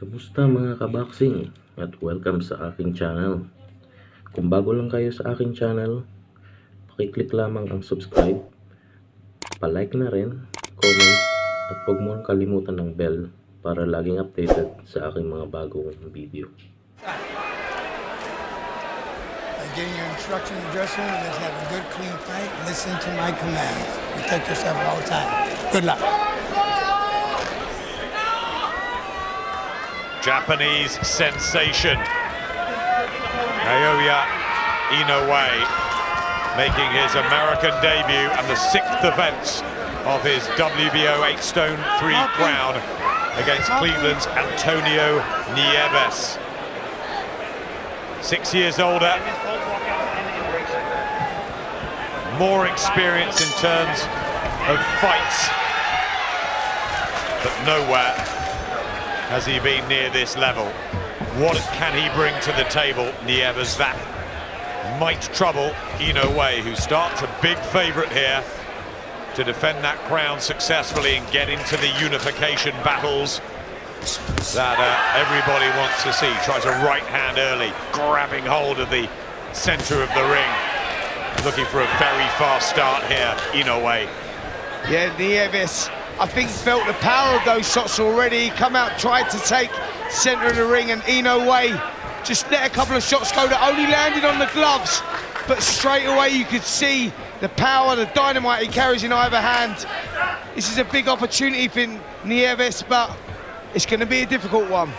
Kamusta mga kaboxing at welcome sa aking channel. Kung bago lang kayo sa aking channel, pakiclick lamang ang subscribe, palike na rin, comment at huwag mo kalimutan ng bell para laging updated sa aking mga bagong video. Getting your instruction in the dressing room, let's have a good clean fight, listen to my commands. Protect yourself at all times. Good luck. Japanese sensation Naoya Inoue making his American debut and the 6th defense of his WBO 8-stone 3 crown against Cleveland's Antonio Nieves. 6 years older, more experience in terms of fights, but nowhere has he been near this level. What can he bring to the table, Nieves? That might trouble Inoue, who starts a big favourite here to defend that crown successfully and get into the unification battles that everybody wants to see. Tries a right hand early, grabbing hold of the centre of the ring. Looking for a very fast start here, Inoue. Yeah, Nieves, I think, felt the power of those shots already. Come out, tried to take centre of the ring, and Inoue just let a couple of shots go that only landed on the gloves. But straight away you could see the power, the dynamite he carries in either hand. This is a big opportunity for Nieves, but it's going to be a difficult one.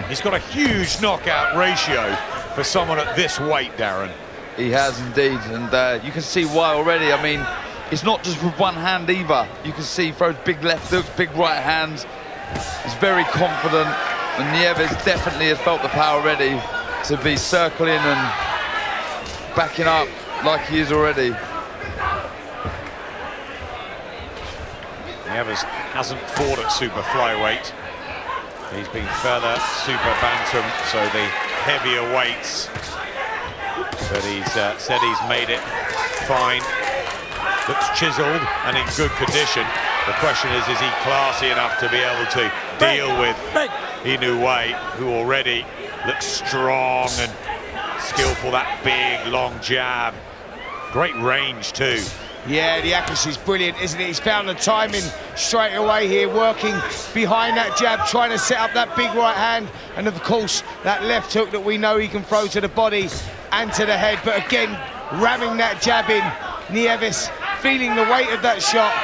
He's got a huge knockout ratio for someone at this weight, Darren. He has indeed, and you can see why already. I mean, it's not just with one hand either. You can see he throws big left hooks, big right hands. He's very confident, and Nieves definitely has felt the power already to be circling and backing up like he is already. Nieves hasn't fought at super flyweight. He's been further super bantam, so the heavier weights. But he's said he's made it fine. Looks chiseled and in good condition. The question is he classy enough to be able to deal with Inoue, who already looks strong and skillful, that big, long jab. Great range, too. Yeah, the accuracy's brilliant, isn't it? He's found the timing straight away here, working behind that jab, trying to set up that big right hand, and of course, that left hook that we know he can throw to the body and to the head, but again, ramming that jab in. Nieves feeling the weight of that shot.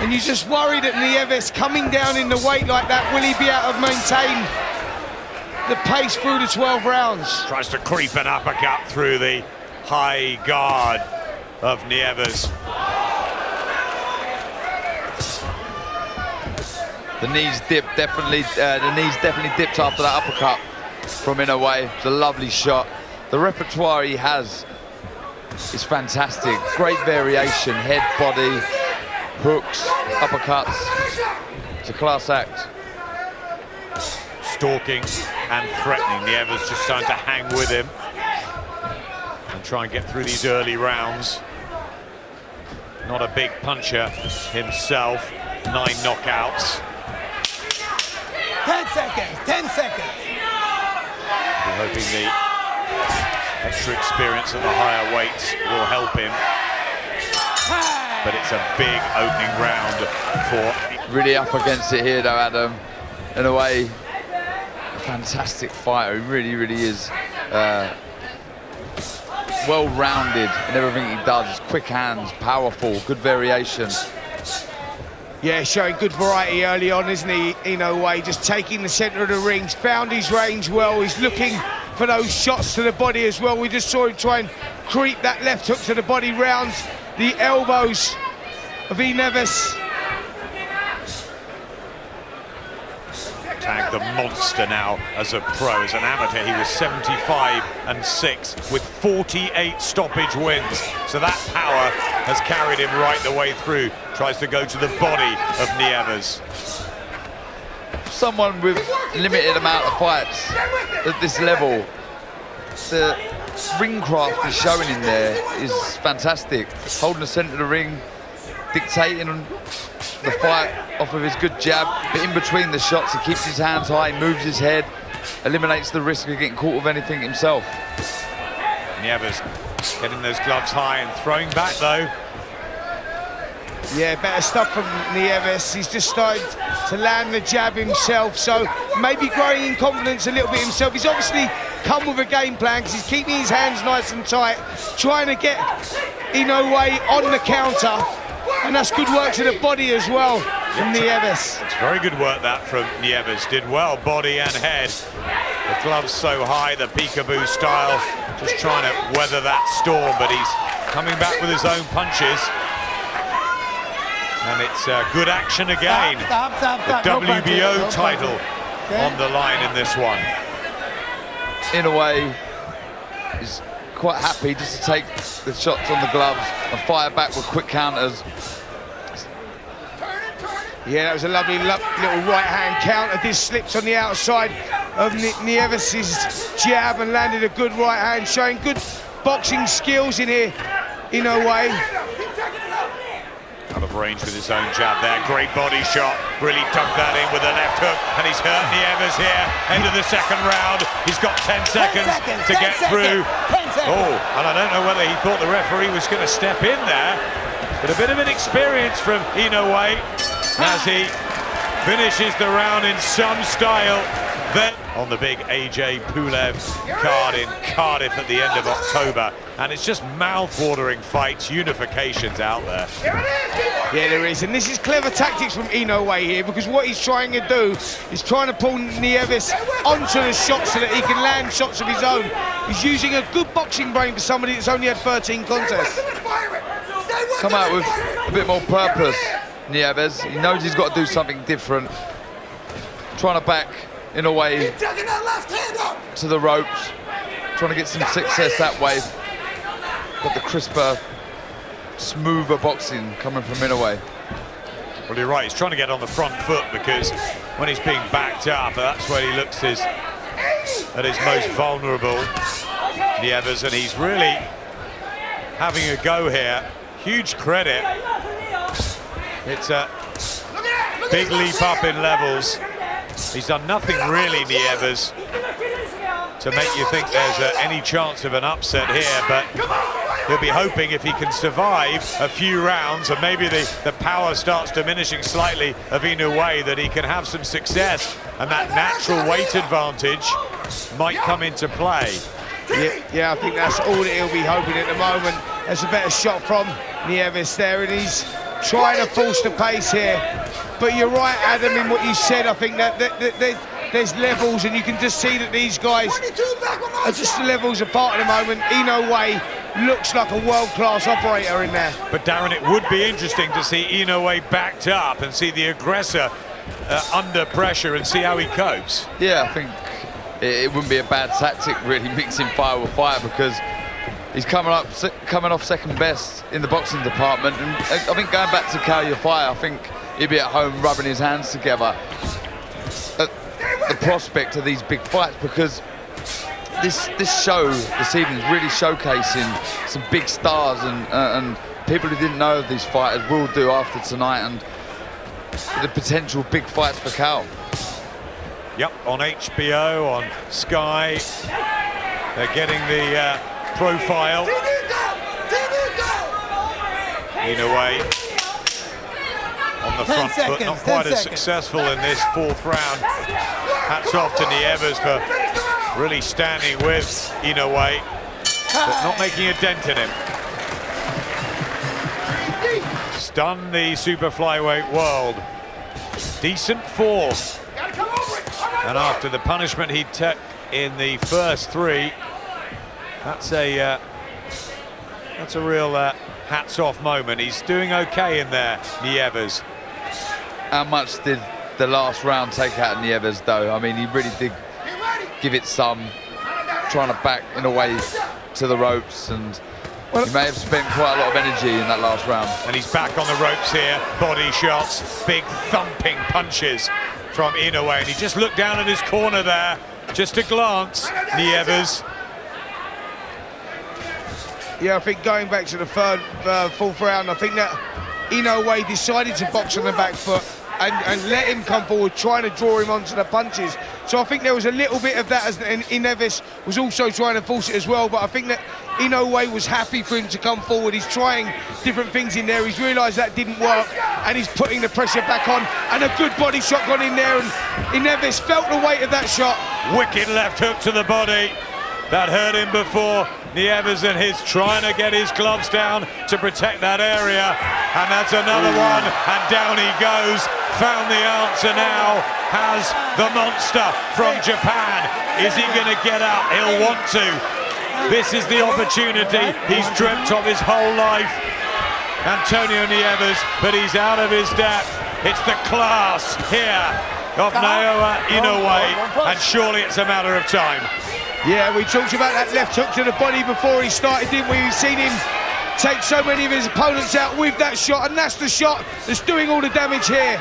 And you just worry that Nieves, coming down in the weight like that, will he be able to maintain the pace through the 12 rounds? Tries to creep an uppercut through the high guard of Nieves. The knees dipped definitely. The knees definitely dipped after that uppercut from Inoue. It's a lovely shot. The repertoire he has is fantastic. Great variation, head, body, hooks, uppercuts. It's a class act. Stalking and threatening. Nieves just trying to hang with him and try and get through these early rounds. Not a big puncher himself. 9 knockouts. 10 seconds, 10 seconds. We're hoping the extra experience at the higher weights will help him. But it's a big opening round for... Really up against it here though, Adam. In a way, a fantastic fighter. He really, really is well-rounded in everything he does. Quick hands, powerful, good variation. Yeah, showing good variety early on, isn't he, Inoue? Just taking the centre of the rings, found his range well. He's looking for those shots to the body as well. We just saw him try and creep that left hook to the body, round the elbows of Nieves. Tagged the monster now as a pro. As an amateur, he was 75-6 with 48 stoppage wins. So that power has carried him right the way through. Tries to go to the body of Nieves. Someone with limited amount of fights at this level, the ring craft he's showing in there is fantastic. Holding the centre of the ring, dictating the fight off of his good jab, but in between the shots, he keeps his hands high, moves his head, eliminates the risk of getting caught with anything himself. Nieves getting those gloves high and throwing back, though. Yeah, better stuff from Nieves. He's just started to land the jab himself, so maybe growing in confidence a little bit himself. He's obviously come with a game plan because he's keeping his hands nice and tight, trying to get Inoue on the counter, and that's good work to the body as well from Nieves. It's very good work that from Nieves. Did well, body and head. The gloves so high, the peekaboo style, just trying to weather that storm, but he's coming back with his own punches. And it's good action again. The WBO title on the line in this one. Inoue is quite happy just to take the shots on the gloves and fire back with quick counters. Yeah, that was a lovely little right-hand counter. This slipped on the outside of Nieves' jab and landed a good right hand, showing good boxing skills in here, Inoue. Out of range with his own jab there. Great body shot. Really dug that in with a left hook. And he's hurt Nieves here. End of the second round. He's got 10 seconds to get through. Oh, and I don't know whether he thought the referee was going to step in there. But a bit of an experience from Inoue as he finishes the round in some style. Then on the big AJ Pulev card in Cardiff at the end of October. And it's just mouth-watering fights, unifications out there. Yeah, there is, and this is clever tactics from Inoue here, because what he's trying to do is trying to pull Nieves onto the shots so that he can land shots of his own. He's using a good boxing brain for somebody that's only had 13 contests. Come out with a bit more purpose, Nieves. He knows he's got to do something different. Trying to back Inoue to the ropes, trying to get some success that way. But the crisper, smoother boxing coming from Inoue. Well, you're right, he's trying to get on the front foot, because when he's being backed up, that's where he looks at his most vulnerable, Nieves, and he's really having a go here. Huge credit. It's a big leap up in levels. He's done nothing really, Nieves, to make you think there's any chance of an upset here, but he'll be hoping if he can survive a few rounds and maybe the power starts diminishing slightly of Inoue, that he can have some success and that natural weight advantage might come into play. Yeah, I think that's all that he'll be hoping at the moment. There's a better shot from Nieves there, and he's trying to force the pace here. But you're right, Adam, in what you said. I think that there's levels, and you can just see that these guys are just levels apart at the moment. Inoue looks like a world-class operator in there. But Darren, it would be interesting to see Inoue backed up and see the aggressor under pressure and see how he copes. Yeah, I think it wouldn't be a bad tactic, really, mixing fire with fire, because he's coming off second best in the boxing department, and I think going back to Calia Fire, I think he'd be at home rubbing his hands together at the prospect of these big fights, because this show this evening is really showcasing some big stars and people who didn't know of these fighters will do after tonight, and the potential big fights for Cal. Yep, on HBO, on Sky, they're getting the profile. Inoue on the front foot, not quite as successful in this fourth round. Hats off to Nieves for really standing with Inoue, but not making a dent in him. Stunned the super flyweight world. Decent fourth. And after the punishment he took in the first three, that's a real hats off moment. He's doing okay in there, Nieves. How much did the last round take out of Nieves, though? I mean, he really did give it some, trying to back Inoue to the ropes, and he may have spent quite a lot of energy in that last round. And he's back on the ropes here, body shots, big thumping punches from Inoue, and he just looked down at his corner there, just a glance, Nieves. Yeah, I think going back to the fourth round, I think that Inoue decided to box on the back foot and let him come forward, trying to draw him onto the punches. So I think there was a little bit of that, and Nieves was also trying to force it as well, but I think that Inoue was happy for him to come forward. He's trying different things in there. He's realised that didn't work, and he's putting the pressure back on, and a good body shot got in there, and Nieves felt the weight of that shot. Wicked left hook to the body. That hurt him before. Nieves and his trying to get his gloves down to protect that area. And that's another one. And down he goes. Found the answer now. Has the monster from Japan. Is he going to get up? He'll want to. This is the opportunity he's dreamt of his whole life. Antonio Nieves, but he's out of his depth. It's the class here of Naoya Inoue. And surely it's a matter of time. Yeah, we talked about that left hook to the body before he started, didn't we? We've seen him take so many of his opponents out with that shot, and that's the shot that's doing all the damage here.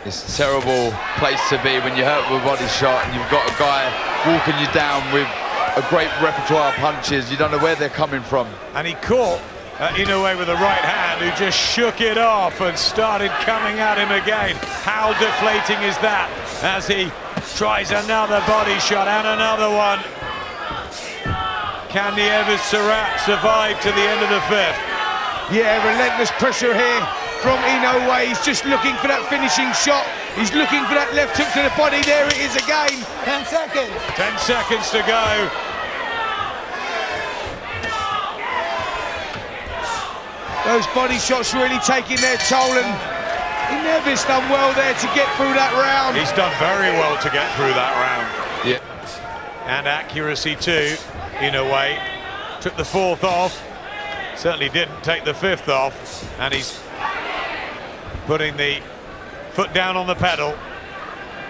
It's a terrible place to be when you're hurt with a body shot and you've got a guy walking you down with a great repertoire of punches. You don't know where they're coming from. And he caught Inoue with the right hand, who just shook it off and started coming at him again. How deflating is that as he tries another body shot and another one. Can Nieves survive to the end of the fifth? Yeah, relentless pressure here from Inoue. He's just looking for that finishing shot. He's looking for that left hook to the body. There it is again. 10 seconds. 10 seconds to go. Those body shots really taking their toll, and Nieves done well there to get through that round. He's done very well to get through that round. Yeah. And accuracy too. Inoue took the fourth off. Certainly didn't take the fifth off. And he's putting the foot down on the pedal.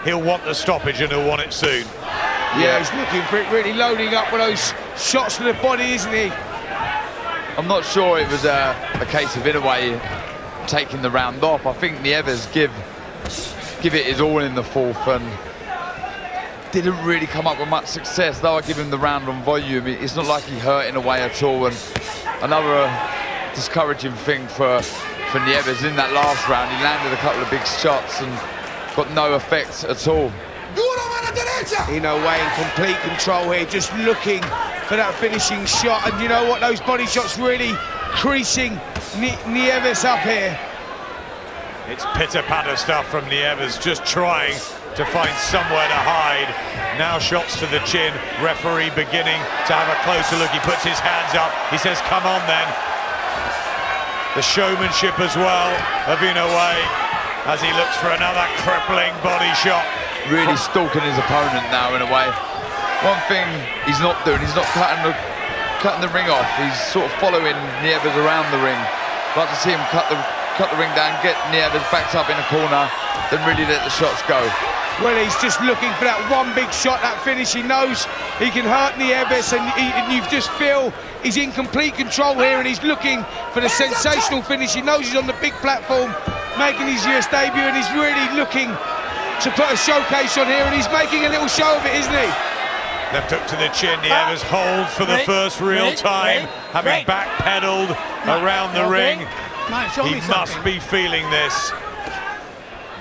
He'll want the stoppage, and he'll want it soon. Yeah, he's looking for it, really loading up with those shots to the body, isn't he? I'm not sure it was a case of Inoue taking the round off. I think Nieves give it his all in the fourth and didn't really come up with much success. Though I give him the round on volume, it's not like he hurt Inoue at all. And another discouraging thing for Nieves in that last round, he landed a couple of big shots and got no effect at all. Inoue in complete control here, just looking for that finishing shot, and you know what, those body shots really creasing Nieves up here. It's pitter-patter stuff from Nieves, just trying to find somewhere to hide. Now shots to the chin, referee beginning to have a closer look. He puts his hands up, he says, come on then. The showmanship as well of Inoue as he looks for another crippling body shot. Really stalking his opponent now in a way. One thing he's not doing, he's not cutting the ring off. He's sort of following Nieves around the ring. I'd like to see him cut the ring down, get Nieves backed up in a corner, then really let the shots go. Well, he's just looking for that one big shot, that finish. He knows he can hurt Nieves, and you just feel he's in complete control here, and he's looking for the sensational finish. He knows he's on the big platform, making his US debut, and he's really looking to put a showcase on here, and he's making a little show of it, isn't he? Left hook to the chin, Nieves holds for the first real time, having backpedaled around the ring. He must be feeling this.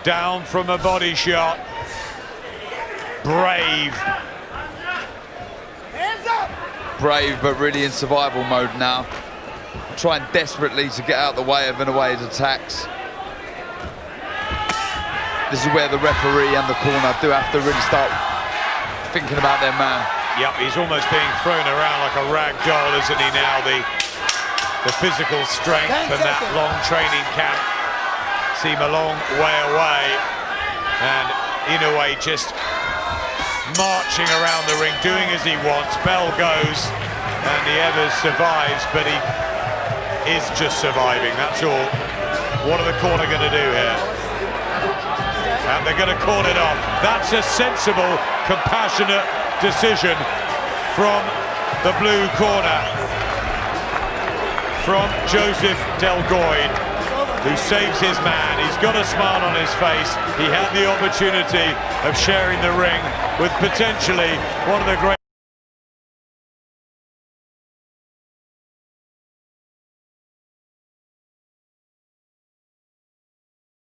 Down from a body shot. Brave. Brave, but really in survival mode now. Trying desperately to get out the way of Inoue's attacks. This is where the referee and the corner do have to really start thinking about their man. Yep, he's almost being thrown around like a rag doll, isn't he now? The physical strength and that long training camp seem a long way away. And Inoue just marching around the ring, doing as he wants. Bell goes, and Nieves survives, but he is just surviving, that's all. What are the corner going to do here? And they're going to call it off. That's a sensible, compassionate decision from the blue corner. From Joseph Delgoid, who saves his man. He's got a smile on his face. He had the opportunity of sharing the ring with potentially one of the great